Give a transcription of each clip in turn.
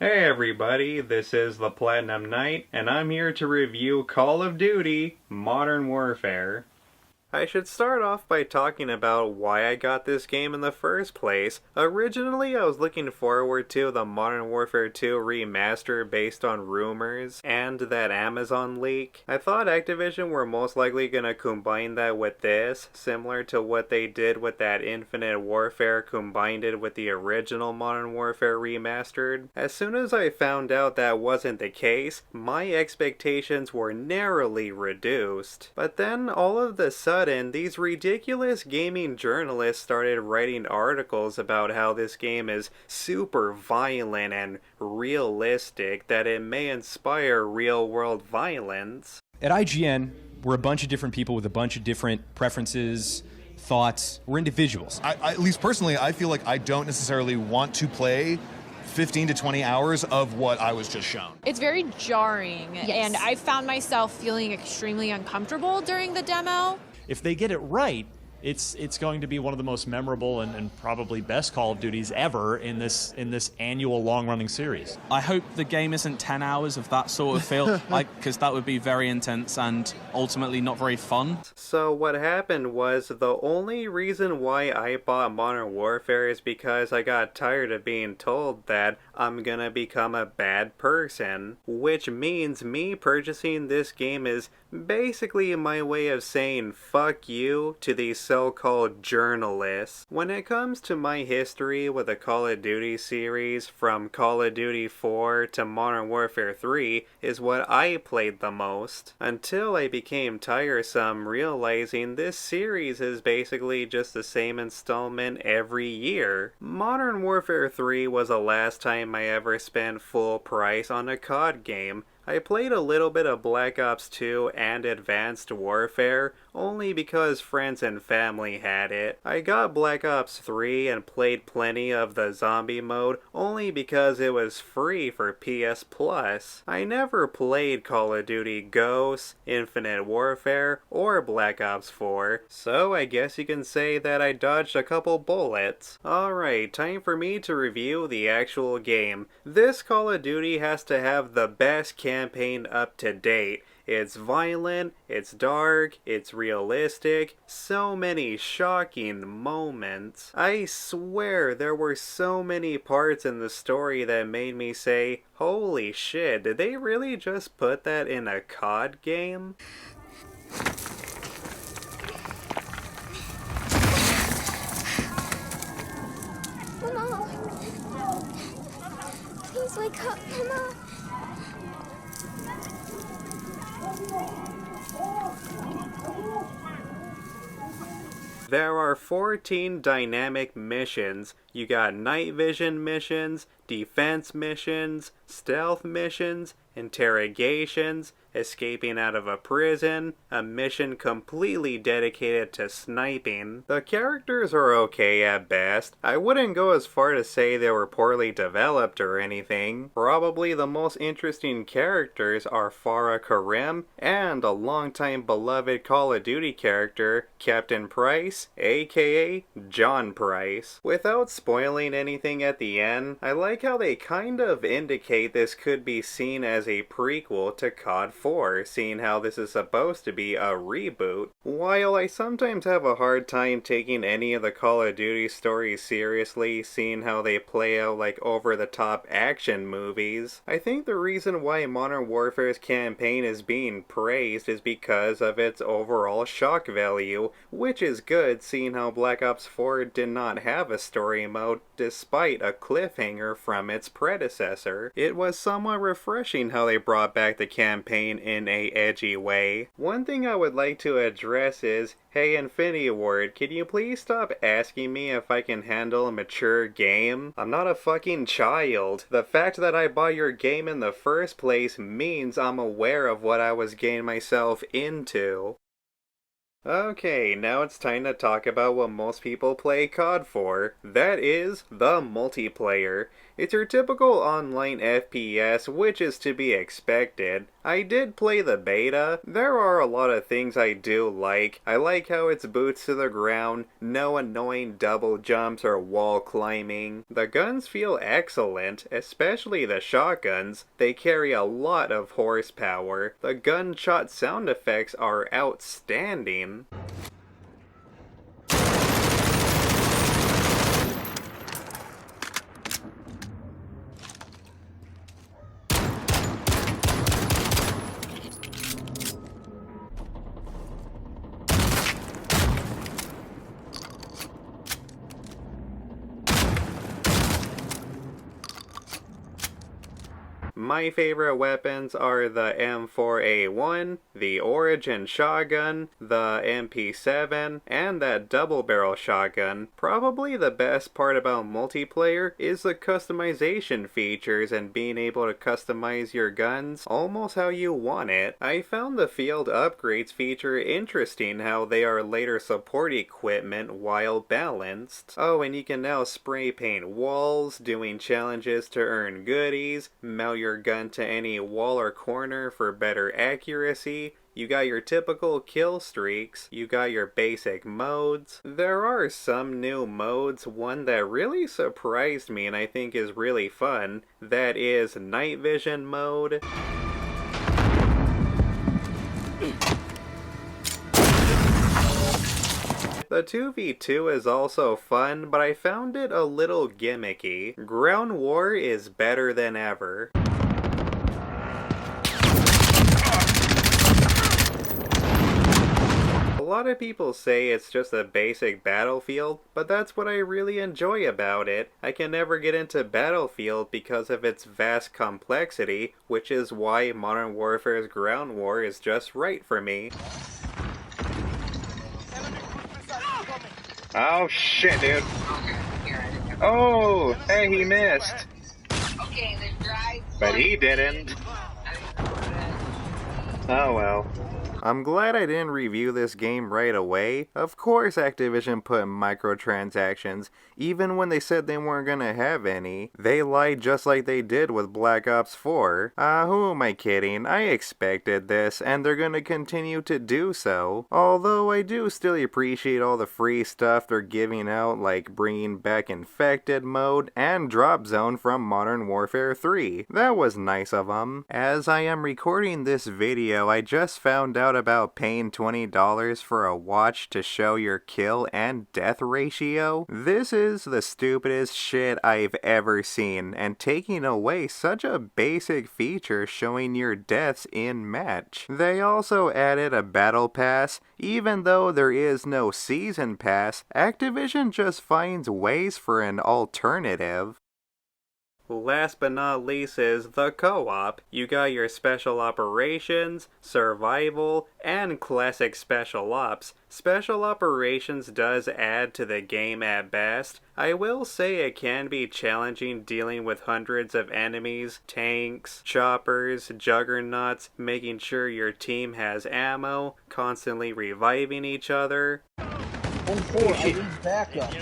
Hey everybody, this is the Platinum Knight, and I'm here to review Call of Duty Modern Warfare. I should start off by talking about why I got this game in the first place. Originally, I was looking forward to the Modern Warfare 2 remaster based on rumors and that Amazon leak. I thought Activision were most likely gonna combine that with this, similar to what they did with that Infinite Warfare combined it with the original Modern Warfare remastered. As soon as I found out that wasn't the case, my expectations were narrowly reduced. But then all of the sudden, these ridiculous gaming journalists started writing articles about how this game is super violent and realistic, that it may inspire real-world violence. At IGN, we're a bunch of different people with a bunch of different preferences, thoughts. We're individuals. At least personally, I feel like I don't necessarily want to play 15 to 20 hours of what I was just shown. It's very jarring, Yes. and I found myself feeling extremely uncomfortable during the demo. If they get it right, it's going to be one of the most memorable and probably best Call of Duties ever in this annual long-running series. I hope the game isn't 10 hours of that sort of feel, because that would be very intense and ultimately not very fun. So what happened was, the only reason why I bought Modern Warfare is because I got tired of being told that I'm gonna become a bad person, which means me purchasing this game is basically my way of saying fuck you to these so-called journalists. When it comes to my history with the Call of Duty series, from Call of Duty 4 to Modern Warfare 3 is what I played the most, until I became tiresome realizing this series is basically just the same installment every year. Modern Warfare 3 was the last time I ever spent full price on a COD game. I played a little bit of Black Ops 2 and Advanced Warfare, only because friends and family had it. I got Black Ops 3 and played plenty of the zombie mode, only because it was free for PS Plus. I never played Call of Duty Ghosts, Infinite Warfare, or Black Ops 4, so I guess you can say that I dodged a couple bullets. Alright, time for me to review the actual game. This Call of Duty has to have the best campaign up to date. It's violent, it's dark, it's realistic, so many shocking moments. I swear there were so many parts in the story that made me say, holy shit, did they really just put that in a COD game? Mama, please wake up, Mama. There are 14 dynamic missions. You got night vision missions, defense missions, stealth missions, interrogations, escaping out of a prison, a mission completely dedicated to sniping. The characters are okay at best. I wouldn't go as far to say they were poorly developed or anything. Probably the most interesting characters are Farah Karim and a longtime beloved Call of Duty character, Captain Price, aka John Price. Without spoiling anything at the end, I like how they kind of indicate this could be seen as a prequel to COD 4, seeing how this is supposed to be a reboot. While I sometimes have a hard time taking any of the Call of Duty stories seriously, seeing how they play out like over-the-top action movies, I think the reason why Modern Warfare's campaign is being praised is because of its overall shock value, which is good seeing how Black Ops 4 did not have a story mode despite a cliffhanger from its predecessor. It was somewhat refreshing how they brought back the campaign in a edgy way. One thing I would like to address is, hey Infinity Ward, can you please stop asking me if I can handle a mature game? I'm not a fucking child. The fact that I bought your game in the first place means I'm aware of what I was getting myself into. Okay, now it's time to talk about what most people play COD for. That is, the multiplayer. It's your typical online FPS, which is to be expected. I did play the beta. There are a lot of things I do like. I like how it's boots to the ground, no annoying double jumps or wall climbing. The guns feel excellent, especially the shotguns. They carry a lot of horsepower. The gunshot sound effects are outstanding. My favorite weapons are the M4A1, the Origin shotgun, the MP7, and that double barrel shotgun. Probably the best part about multiplayer is the customization features and being able to customize your guns almost how you want it. I found the field upgrades feature interesting, how they are later support equipment while balanced. Oh, and you can now spray paint walls, doing challenges to earn goodies, mount your gun to any wall or corner for better accuracy. You got your typical kill streaks, you got your basic modes. There are some new modes. One that really surprised me and I think is really fun, that is night vision mode. The 2v2 is also fun, but I found it a little gimmicky. Ground War is better than ever. A lot of people say it's just a basic Battlefield, but that's what I really enjoy about it. I can never get into Battlefield because of its vast complexity, which is why Modern Warfare's Ground War is just right for me. Oh shit, dude. Oh, hey, he missed. But he didn't. Oh well. I'm glad I didn't review this game right away. Of course Activision put microtransactions, even when they said they weren't gonna have any. They lied just like they did with Black Ops 4. Who am I kidding? I expected this, and they're gonna continue to do so. Although I do still appreciate all the free stuff they're giving out, like bringing back Infected mode and Drop Zone from Modern Warfare 3. That was nice of them. As I am recording this video, I just found out about paying $20 for a watch to show your kill and death ratio. This is the stupidest shit I've ever seen, and taking away such a basic feature showing your deaths in match. They also added a battle pass. Even though there is no season pass, Activision just finds ways for an alternative. Last but not least is the co-op. You got your special operations, survival, and classic special ops. Special operations does add to the game at best. I will say it can be challenging dealing with hundreds of enemies, tanks, choppers, juggernauts, making sure your team has ammo, constantly reviving each other. 1-4, I need backup.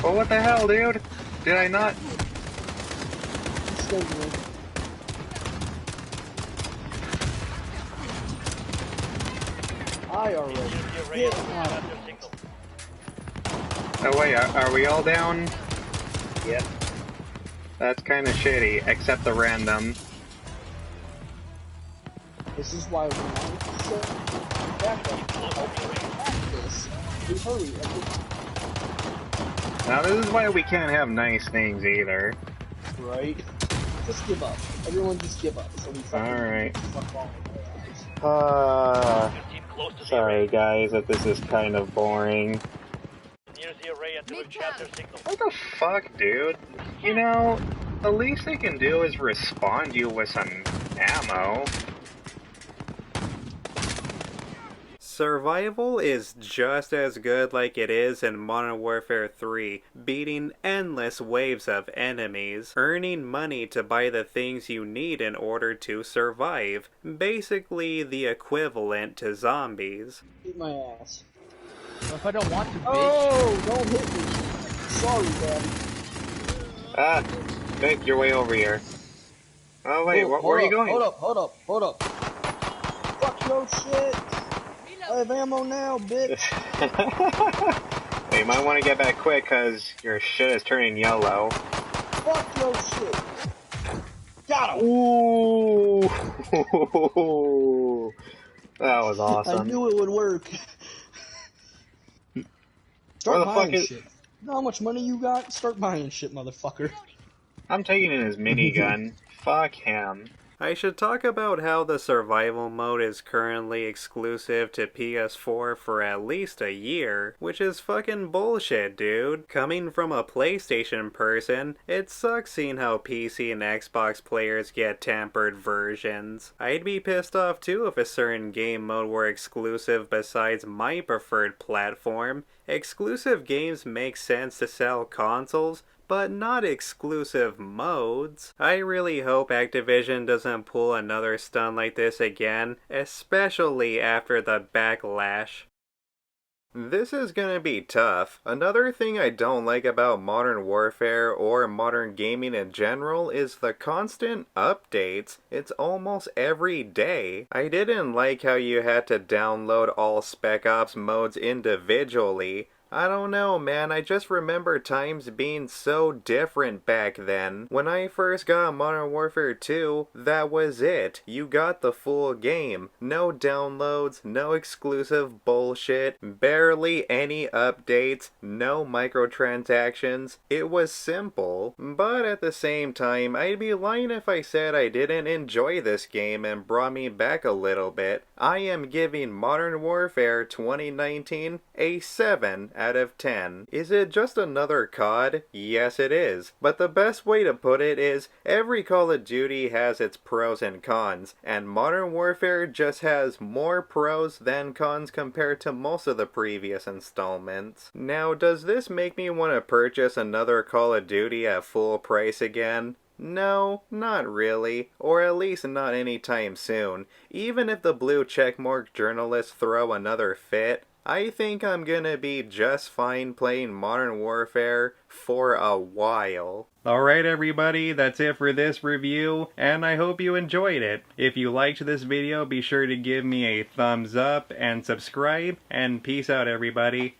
Oh, what the hell, dude? Did I not? I already hit one. Oh wait, are we all down? Yep. That's kind of shitty, except the random. This is why we want to set backup. We hurry. Now this is why we can't have nice things either. Right? Just give up. Everyone just give up. So we Alright. Sorry guys that this is kind of boring. What the fuck, dude? You know, the least they can do is respond you with some ammo. Survival is just as good like it is in Modern Warfare 3, beating endless waves of enemies, earning money to buy the things you need in order to survive, basically the equivalent to zombies. Eat my ass. Well, if I don't want to, bitch. Oh, don't hit me. Sorry, Daddy. Ah, Make your way over here. Oh wait, where are you going? Hold up. Fuck your shit. I have ammo now, bitch. Well, you might want to get back quick, cause your shit is turning yellow. Fuck your shit. Got him. Ooh. That was awesome. I knew it would work. Start Where the buying fuck is... shit. You know how much money you got? Start buying shit, motherfucker. I'm taking in his minigun. Fuck him. I should talk about how the survival mode is currently exclusive to PS4 for at least a year, which is fucking bullshit, dude. Coming from a PlayStation person, it sucks seeing how PC and Xbox players get tampered versions. I'd be pissed off too if a certain game mode were exclusive besides my preferred platform. Exclusive games make sense to sell consoles, but not exclusive modes. I really hope Activision doesn't pull another stunt like this again, especially after the backlash. This is gonna be tough. Another thing I don't like about Modern Warfare or modern gaming in general is the constant updates. It's almost every day. I didn't like how you had to download all Spec Ops modes individually. I don't know, man, I just remember times being so different back then. When I first got Modern Warfare 2, that was it. You got the full game. No downloads, no exclusive bullshit, barely any updates, no microtransactions. It was simple. But at the same time, I'd be lying if I said I didn't enjoy this game and brought me back a little bit. I am giving Modern Warfare 2019 a 7 out of 10. Is it just another COD? Yes, it is. But the best way to put it is, every Call of Duty has its pros and cons, and Modern Warfare just has more pros than cons compared to most of the previous installments. Now, does this make me want to purchase another Call of Duty at full price again? No, not really, or at least not anytime soon. Even if the blue checkmark journalists throw another fit, I think I'm gonna be just fine playing Modern Warfare for a while. Alright everybody, that's it for this review, and I hope you enjoyed it. If you liked this video, be sure to give me a thumbs up and subscribe, and peace out everybody.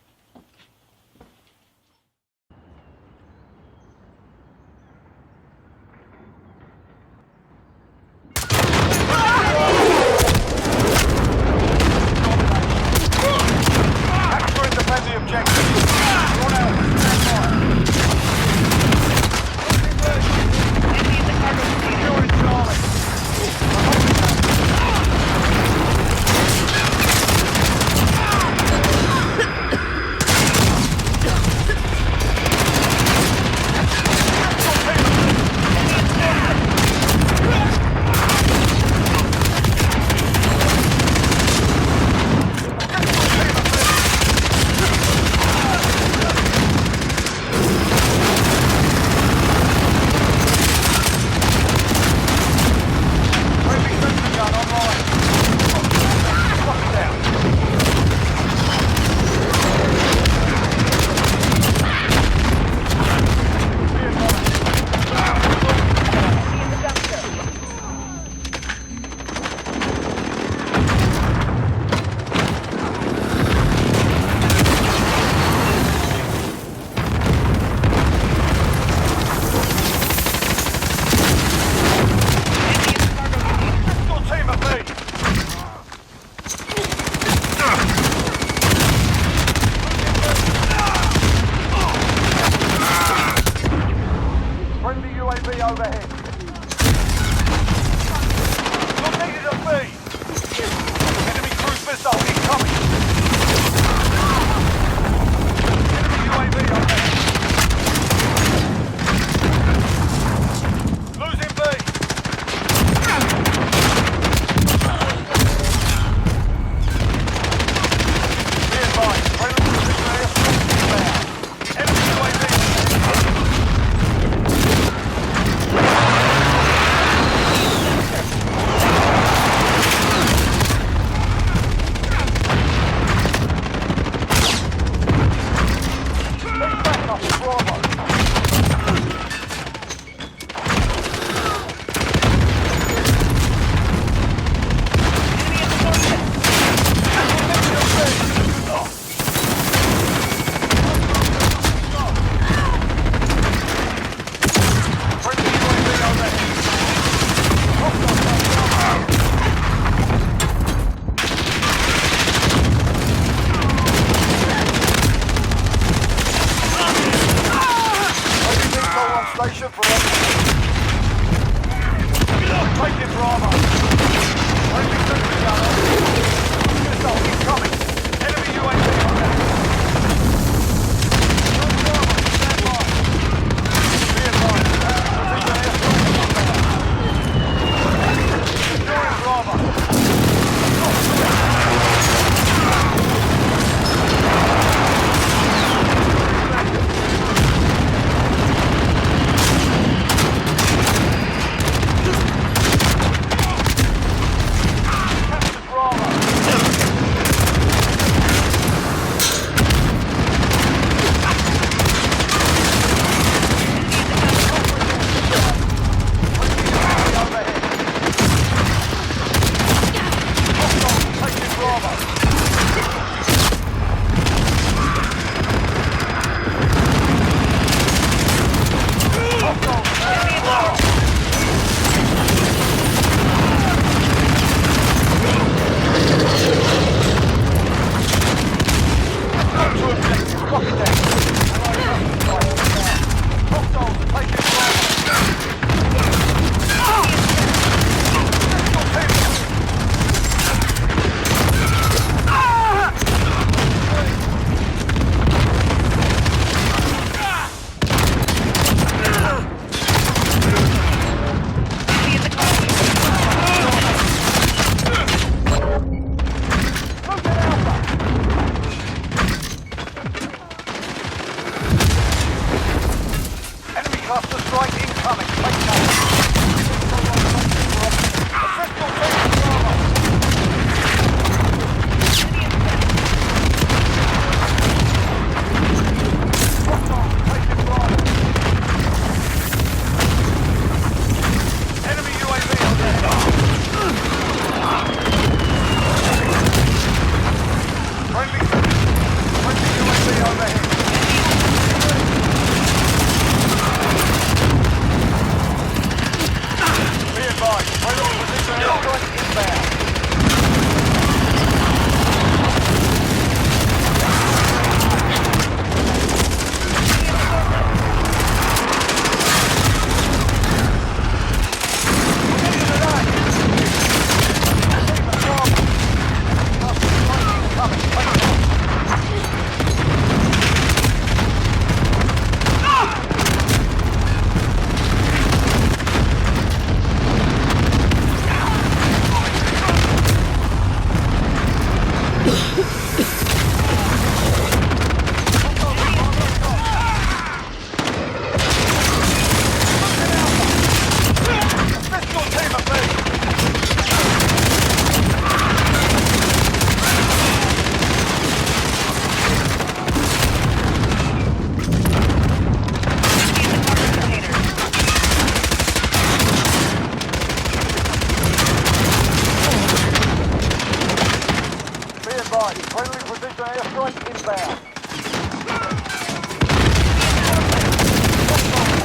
Alright, friendly precision airstrike inbound.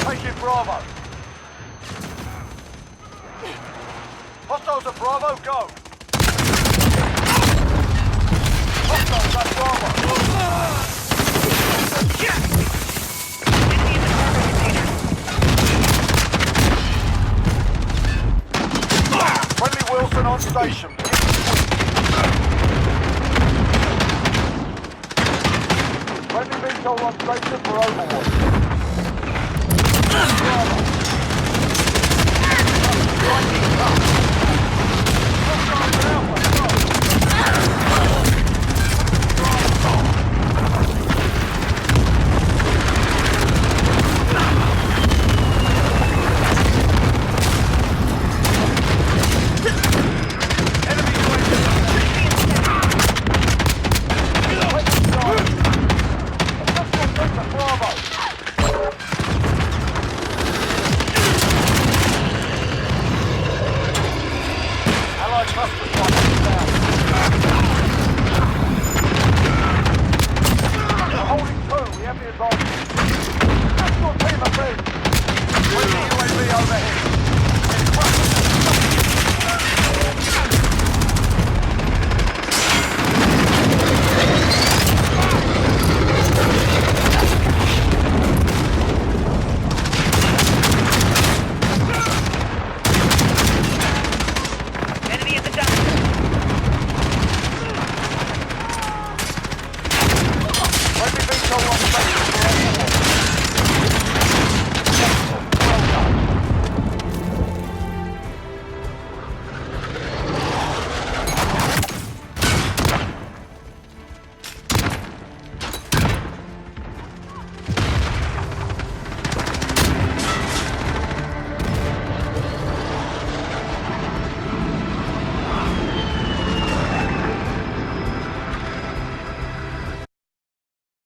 Taking Bravo. Hostiles at Bravo, go. Hostiles at Bravo. Friendly Wilson on station. Friendly VTOL on station for Overwatch. Bravo.